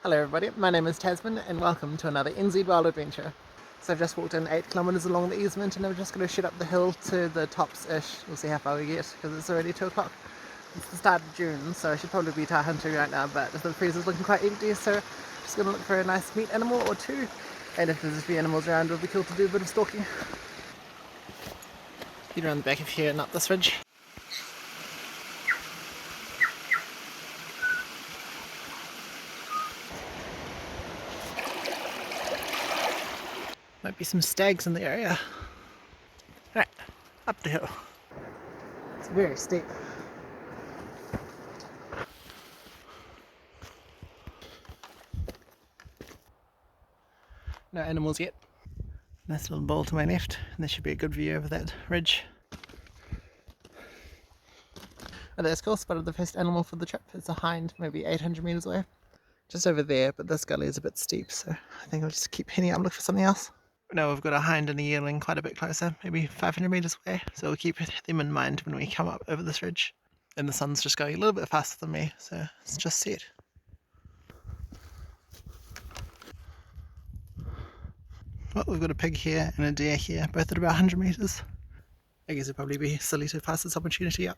Hello everybody, my name is Tasman and welcome to another NZ Wild Adventure. So I've just walked in 8 kilometres along the easement and I'm just going to shoot up the hill to the tops-ish. We'll see how far we get because it's already 2 o'clock. It's the start of June, so I should probably be tar hunting right now, but the freezer's looking quite empty, so just going to look for a nice meat animal or two. And if there's a few animals around, it'll be cool to do a bit of stalking. Get around the back of here and up this ridge. Might be some stags in the area. Right, up the hill. It's very steep. No animals yet. Nice little bowl to my left, and there should be a good view over that ridge. Oh, that's cool, spotted the first animal for the trip. It's a hind, maybe 800 metres away. Just over there, but this gully is a bit steep, so I think I'll just keep heading up and look for something else. Now we've got a hind and a yearling quite a bit closer, maybe 500 metres away, so we'll keep them in mind when we come up over this ridge. And the sun's just going a little bit faster than me, so it's just set. Well, we've got a pig here and a deer here, both at about 100 metres. I guess it'd probably be silly to pass this opportunity up.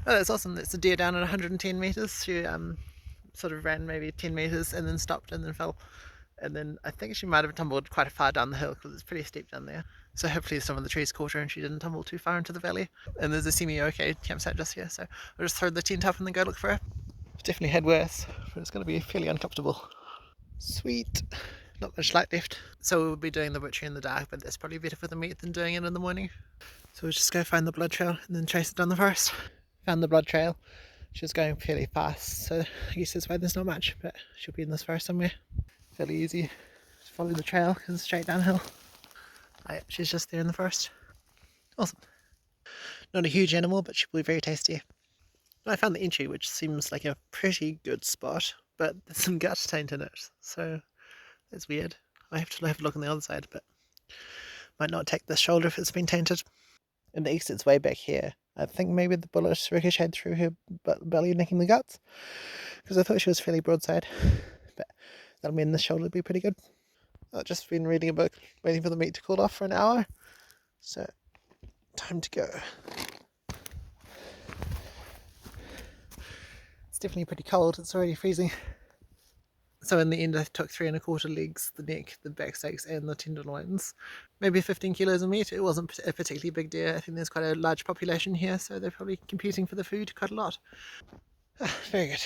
Oh, that's awesome. That's a deer down at 110 metres. She sort of ran maybe 10 metres and then stopped and then fell. And then I think she might have tumbled quite far down the hill because it's pretty steep down there. So hopefully some of the trees caught her and she didn't tumble too far into the valley. And there's a semi-okay campsite just here, so I'll just throw the tent up and then go look for her. It's definitely had worse, but it's going to be fairly uncomfortable. Sweet. Not much light left. So we'll be doing the butchery in the dark, but that's probably better for the meat than doing it in the morning. So we'll just go find the blood trail and then chase it down the forest. Found the blood trail. She was going fairly fast, so I guess that's why there's not much, but she'll be in this forest somewhere. Fairly easy to follow the trail because it's straight downhill. Oh, yeah, she's just there in the forest. Awesome. Not a huge animal, but she'll be very tasty. I found the entry, which seems like a pretty good spot, but there's some gut taint in it, so that's weird. I have to have a look on the other side, but might not take this shoulder if it's been tainted. And the exit's way back here. I think maybe the bullet ricocheted through her belly, nicking the guts, because I thought she was fairly broadside, but that'll mean the shoulder will be pretty good. I've just been reading a book, waiting for the meat to cool off for an hour, so time to go. It's definitely pretty cold, it's already freezing. So in the end I took 3 1/4 legs, the neck, the back steaks and the tenderloins. Maybe 15 kilos of meat. It wasn't a particularly big deer. I think there's quite a large population here, so they're probably competing for the food quite a lot. Very good.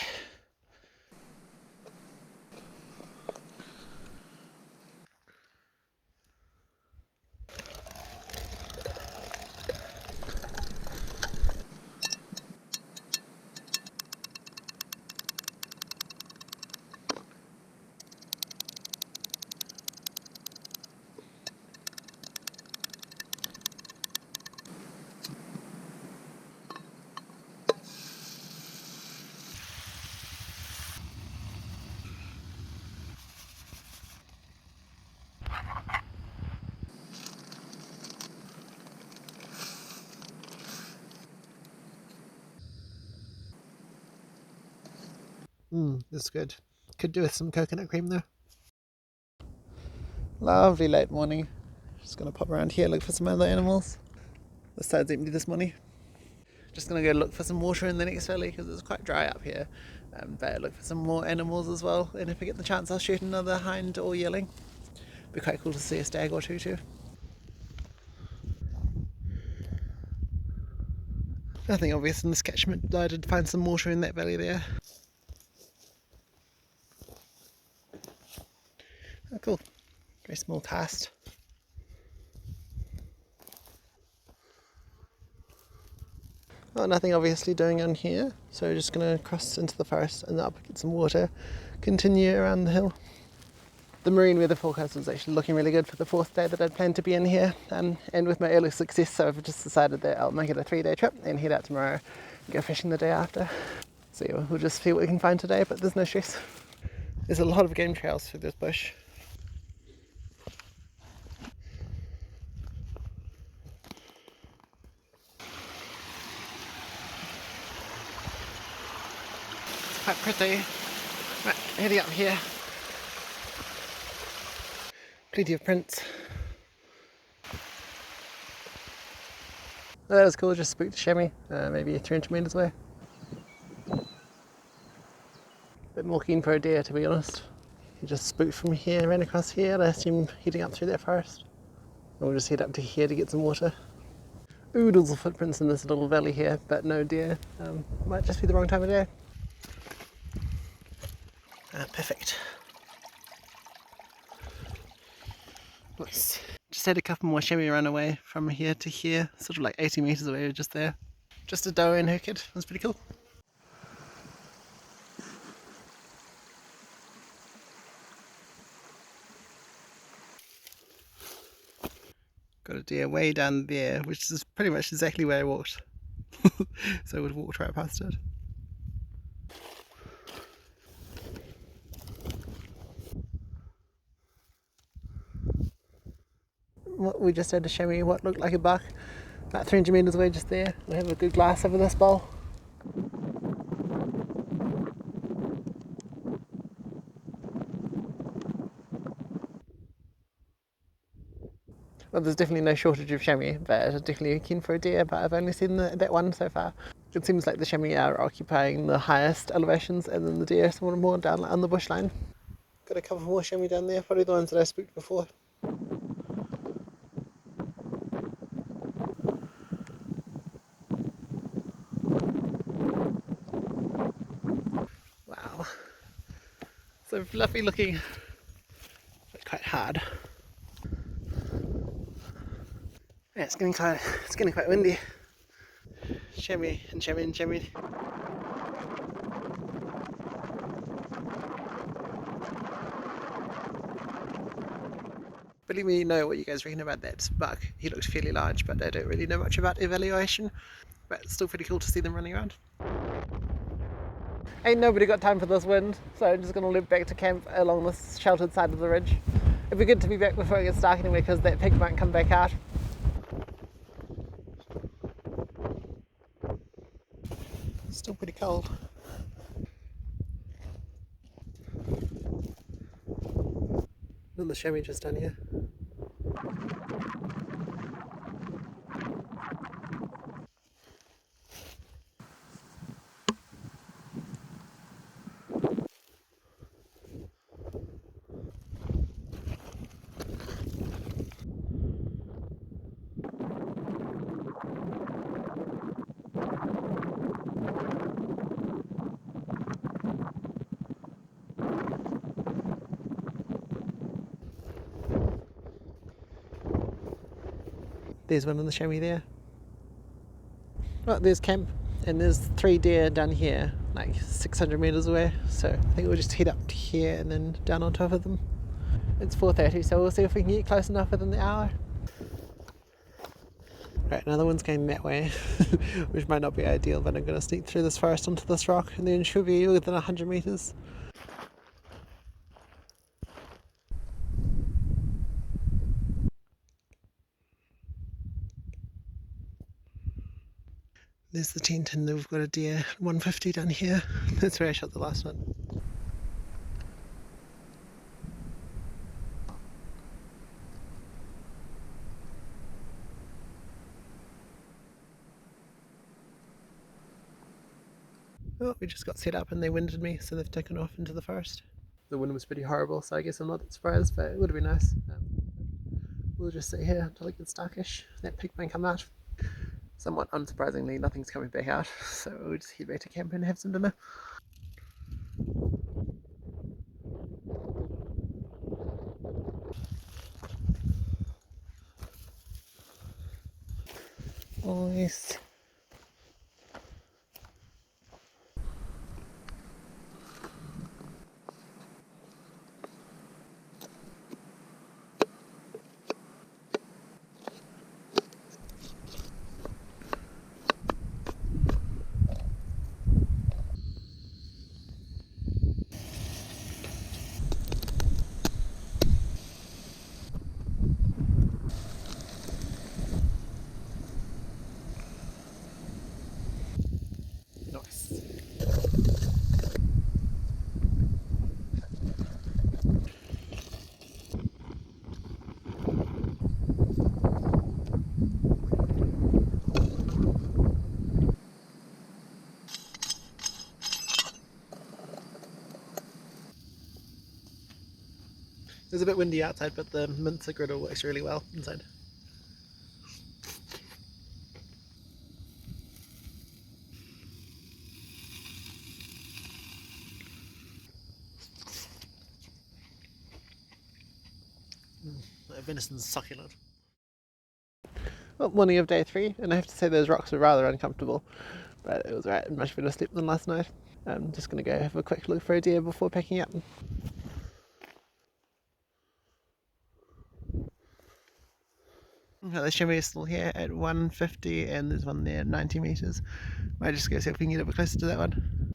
This is good. Could do with some coconut cream though. Lovely late morning. Just gonna pop around here, look for some other animals. The side's empty this morning. Just gonna go look for some water in the next valley because it's quite dry up here. But look for some more animals as well. And if I get the chance, I'll shoot another hind or yearling. Be quite cool to see a stag or two too. Nothing obvious in this catchment, though I did find some water in that valley there. Oh, cool. Very small cast. Oh, nothing obviously doing on here, so we're just going to cross into the forest and up, get some water, continue around the hill. The marine weather forecast was actually looking really good for the 4th day that I'd planned to be in here, and with my early success, so I've just decided that I'll make it a 3-day trip and head out tomorrow and go fishing the day after. So yeah, we'll just see what we can find today, but there's no stress. There's a lot of game trails through this bush. It's quite pretty. Right, heading up here. Plenty of prints. Oh, that was cool, just spooked a chamois, maybe 300 metres away. Bit more keen for a deer, to be honest. He just spooked from here, ran across here, and I assume heading up through that forest. And we'll just head up to here to get some water. Oodles of footprints in this little valley here, but no deer. Might just be the wrong time of day. Perfect. Nice. Just had a couple more chamois run away from here to here, sort of like 80 metres away, just there. Just a doe and her kid. That's pretty cool. Got a deer way down there, which is pretty much exactly where I walked. So I would have walked right past it. We just had to show me what looked like a buck about 300 metres away just there. We have a good glass over this bowl. Well, there's definitely no shortage of chamois, but I'm definitely keen for a deer, but I've only seen that one so far. It seems like the chamois are occupying the highest elevations, and then the deer are somewhat more down on the bushline. Got a couple more chamois down there, probably the ones that I spooked before. Wow, so fluffy looking, but quite hard. Yeah, it's getting quite windy. Chamois and chamois and chamois. But let me know what you guys reckon about that buck. He looked fairly large, but I don't really know much about evaluation. But it's still pretty cool to see them running around. Ain't nobody got time for this wind, so I'm just going to loop back to camp along this sheltered side of the ridge. It'd be good to be back before it gets dark anyway, because that pig might come back out. Still pretty cold. And the chamois just down here. There's one on the chamois there. Well, there's camp, and there's 3 deer down here, like 600 metres away. So I think we'll just head up to here and then down on top of them. It's 4:30, so we'll see if we can get close enough within the hour. Right, another one's going that way, which might not be ideal, but I'm going to sneak through this forest onto this rock, and then she'll be within 100 metres. There's the tent, and we've got a deer 150 down here. That's where I shot the last one. Oh, we just got set up and they winded me, so they've taken off into the forest. The wind was pretty horrible, so I guess I'm not that surprised, but it would have been nice. We'll just sit here until it gets darkish. That pig might come out. Somewhat unsurprisingly, nothing's coming back out, so we'll just head back to camp and have some dinner. Nice. It's a bit windy outside, but the mincer griddle works really well inside. Venison's succulent. Well, morning of day 3, and I have to say those rocks were rather uncomfortable, but it was alright, much better sleep than last night. I'm just going to go have a quick look for a deer before packing up. The chamois is still here at 150, and there's one there at 90 metres. Might just go see if we can get a bit closer to that one.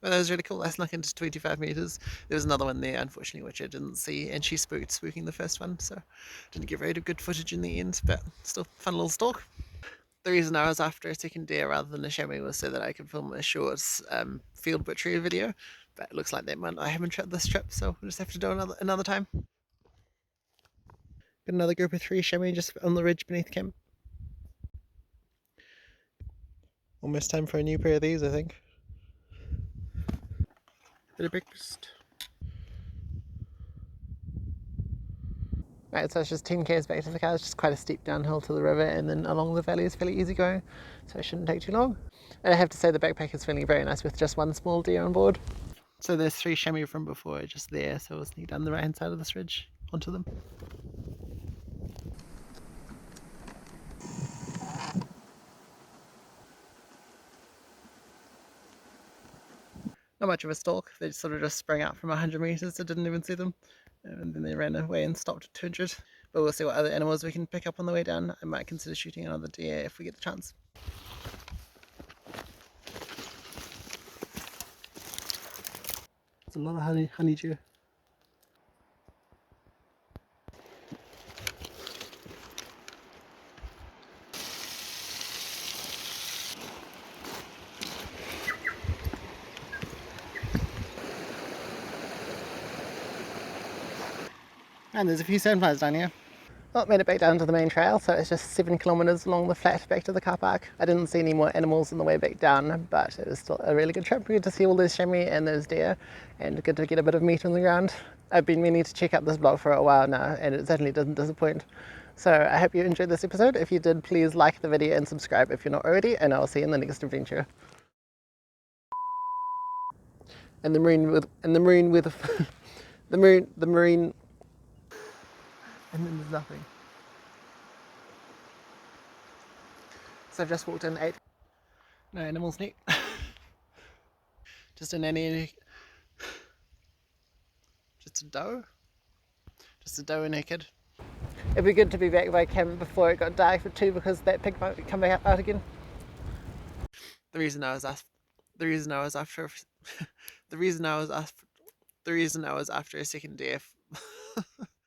Well, that was really cool. I snuck into 25 metres. There was another one there, unfortunately, which I didn't see, and she spooking the first one, so didn't get very good footage in the end, but still, fun little stalk. The reason I was after a second deer rather than a chamois was so that I could film a short field butchery video, but it looks like that one I haven't tried this trip, so we'll just have to do another time. Got another group of 3 chamois just on the ridge beneath camp. Almost time for a new pair of these, I think. Bit of breakfast. Right, so it's just 10 k's back to the car. It's just quite a steep downhill to the river, and then along the valley is fairly easy going, so it shouldn't take too long. And I have to say the backpack is feeling very nice with just one small deer on board. So there's 3 chamois from before just there, so we'll sneak down the right hand side of this ridge onto them. Not much of a stalk, they sort of just sprang out from 100 metres, I didn't even see them. And then they ran away and stopped at 200. But we'll see what other animals we can pick up on the way down. I might consider shooting another deer if we get the chance. It's a lot of honeydew. And there's a few sandflies down here. Well, made it back down to the main trail, so it's just 7 kilometres along the flat back to the car park. I didn't see any more animals on the way back down, but it was still a really good trip. Good to see all those chamois and those deer, and good to get a bit of meat on the ground. I've been meaning to check out this block for a while now, and it certainly doesn't disappoint. So I hope you enjoyed this episode. If you did, please like the video and subscribe if you're not already, and I'll see you in the next adventure. And the marine with the marine, and then there's nothing. So I've just walked in 8. No animals neat. Just a nanny. Just a doe. Just a doe and her kid. It'd be good to be back by camp before it got dark for 2 because that pig might come back out again. The reason I was after a second deer